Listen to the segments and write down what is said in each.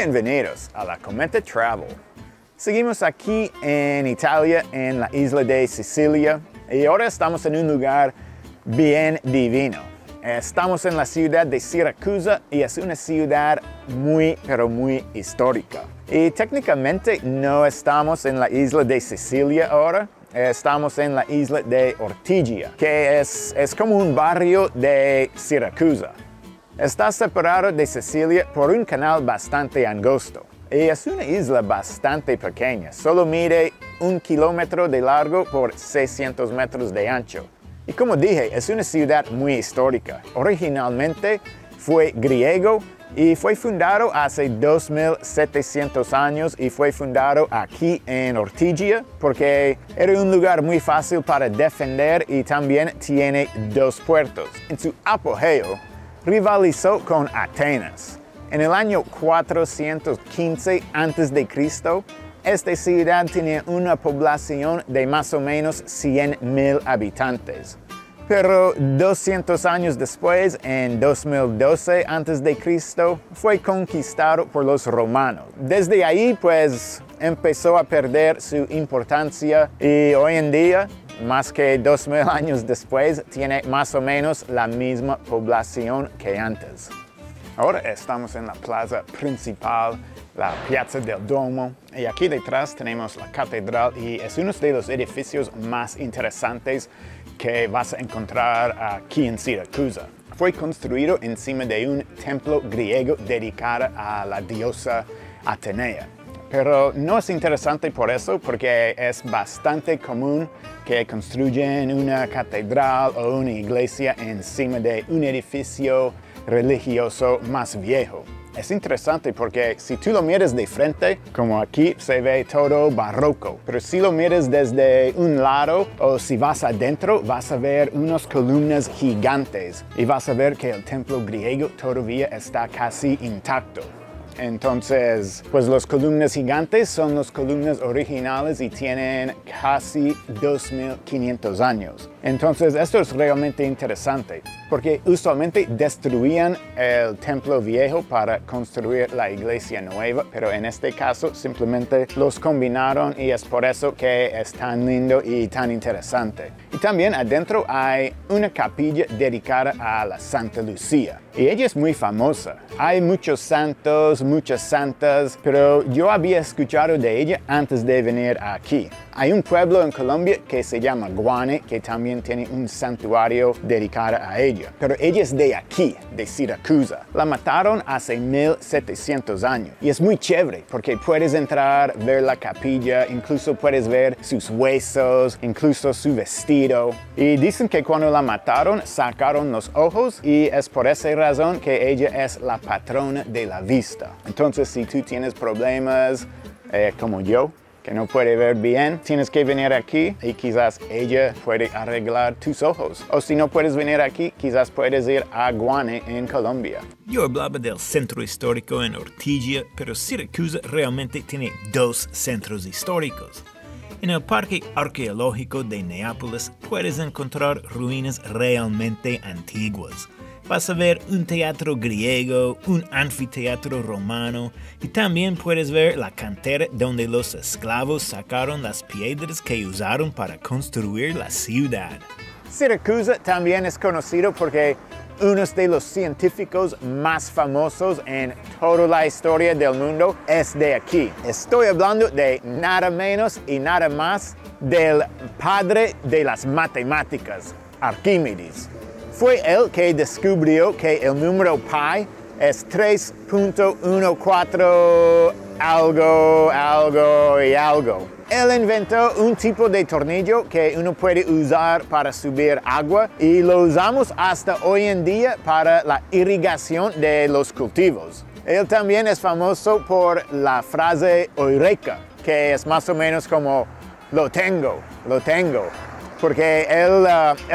Bienvenidos a la Cometa Travel. Seguimos aquí en Italia, en la isla de Sicilia, y ahora estamos en un lugar bien divino. Estamos en la ciudad de Siracusa y es una ciudad muy, pero muy histórica. Y técnicamente no estamos en la isla de Sicilia ahora, estamos en la isla de Ortigia, que es como un barrio de Siracusa. Está separado de Sicilia por un canal bastante angosto. Y es una isla bastante pequeña, solo mide 1 kilómetro de largo por 600 metros de ancho. Y como dije, es una ciudad muy histórica. Originalmente fue griego y fue fundado hace 2700 años y fue fundado aquí en Ortigia porque era un lugar muy fácil para defender y también tiene 2 puertos. En su apogeo, rivalizó con Atenas. En el año 415 a.C., esta ciudad tenía una población de más o menos 100,000 habitantes. Pero 200 años después, en 2012 a.C., fue conquistado por los romanos. Desde ahí, pues, empezó a perder su importancia y hoy en día, más que 2000 años después, tiene más o menos la misma población que antes. Ahora estamos en la plaza principal, la Piazza del Duomo, y aquí detrás tenemos la catedral y es uno de los edificios más interesantes que vas a encontrar aquí en Siracusa. Fue construido encima de un templo griego dedicado a la diosa Atenea. Pero no es interesante por eso, porque es bastante común que construyen una catedral o una iglesia encima de un edificio religioso más viejo. Es interesante porque si tú lo miras de frente, como aquí se ve todo barroco, pero si lo miras desde un lado o si vas adentro, vas a ver unas columnas gigantes y vas a ver que el templo griego todavía está casi intacto. Entonces, pues las columnas gigantes son las columnas originales y tienen casi 2500 años. Entonces, esto es realmente interesante, porque usualmente destruían el templo viejo para construir la iglesia nueva, pero en este caso simplemente los combinaron y es por eso que es tan lindo y tan interesante. Y también adentro hay una capilla dedicada a la Santa Lucía, y ella es muy famosa. Hay muchos santos, muchas santas, pero yo había escuchado de ella antes de venir aquí. Hay un pueblo en Colombia que se llama Guane, que también tiene un santuario dedicado a ella. Pero ella es de aquí, de Siracusa. La mataron hace 1700 años. Y es muy chévere, porque puedes entrar, ver la capilla, incluso puedes ver sus huesos, incluso su vestido. Y dicen que cuando la mataron, sacaron los ojos y es por esa razón que ella es la patrona de la vista. Entonces, si tú tienes problemas como yo, que no puede ver bien, tienes que venir aquí y quizás ella puede arreglar tus ojos. O si no puedes venir aquí, quizás puedes ir a Guane en Colombia. Yo hablaba del centro histórico en Ortigia, pero Siracusa realmente tiene 2 centros históricos. En el Parque Arqueológico de Neápolis puedes encontrar ruinas realmente antiguas. Vas a ver un teatro griego, un anfiteatro romano y también puedes ver la cantera donde los esclavos sacaron las piedras que usaron para construir la ciudad. Siracusa también es conocido porque uno de los científicos más famosos en toda la historia del mundo es de aquí. Estoy hablando de nada menos y nada más del padre de las matemáticas, Arquímedes. Fue él que descubrió que el número pi es 3.14 algo y algo. Él inventó un tipo de tornillo que uno puede usar para subir agua y lo usamos hasta hoy en día para la irrigación de los cultivos. Él también es famoso por la frase eureka, que es más o menos como lo tengo. porque él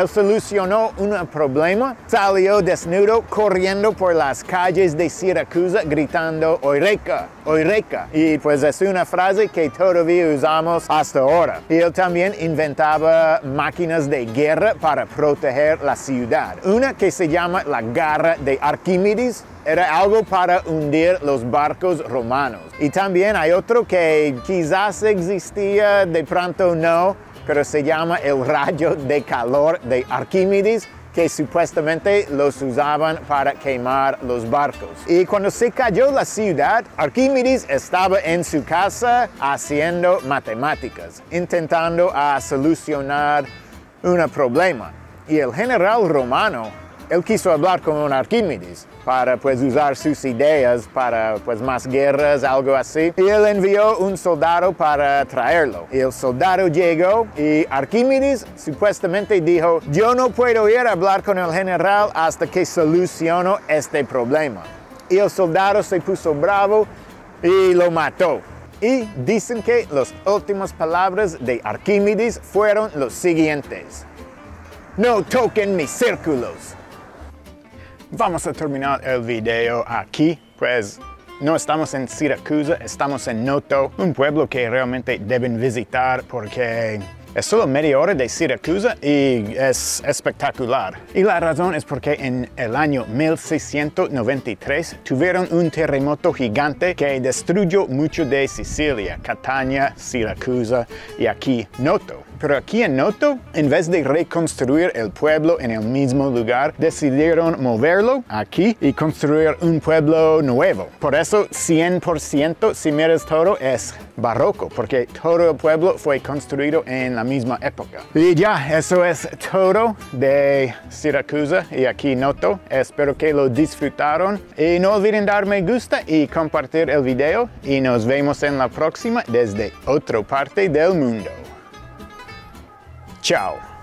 solucionó un problema, salió desnudo corriendo por las calles de Siracusa gritando Eureka, Eureka. Y pues es una frase que todavía usamos hasta ahora. Y él también inventaba máquinas de guerra para proteger la ciudad. Una que se llama la garra de Arquímedes. Era algo para hundir los barcos romanos. Y también hay otro que quizás existía, de pronto no, pero se llama el rayo de calor de Arquímedes, que supuestamente los usaban para quemar los barcos. Y cuando se cayó la ciudad, Arquímedes estaba en su casa haciendo matemáticas, intentando solucionar un problema. Y el general romano, él quiso hablar con Arquímedes para pues usar sus ideas para pues más guerras, algo así. Y él envió un soldado para traerlo. Y el soldado llegó y Arquímedes supuestamente dijo, yo no puedo ir a hablar con el general hasta que soluciono este problema. Y el soldado se puso bravo y lo mató. Y dicen que las últimas palabras de Arquímedes fueron los siguientes: no toquen mis círculos. Vamos a terminar el video aquí, pues no estamos en Siracusa, estamos en Noto, un pueblo que realmente deben visitar porque es solo media hora de Siracusa y es espectacular. Y la razón es porque en el año 1693 tuvieron un terremoto gigante que destruyó mucho de Sicilia, Catania, Siracusa y aquí Noto. Pero aquí en Noto, en vez de reconstruir el pueblo en el mismo lugar, decidieron moverlo aquí y construir un pueblo nuevo. Por eso 100%, si miras todo, es barroco, porque todo el pueblo fue construido en la misma época. Y ya, eso es todo de Siracusa y aquí Noto. Espero que lo disfrutaron. Y no olviden dar me gusta y compartir el video. Y nos vemos en la próxima desde otra parte del mundo. Ciao.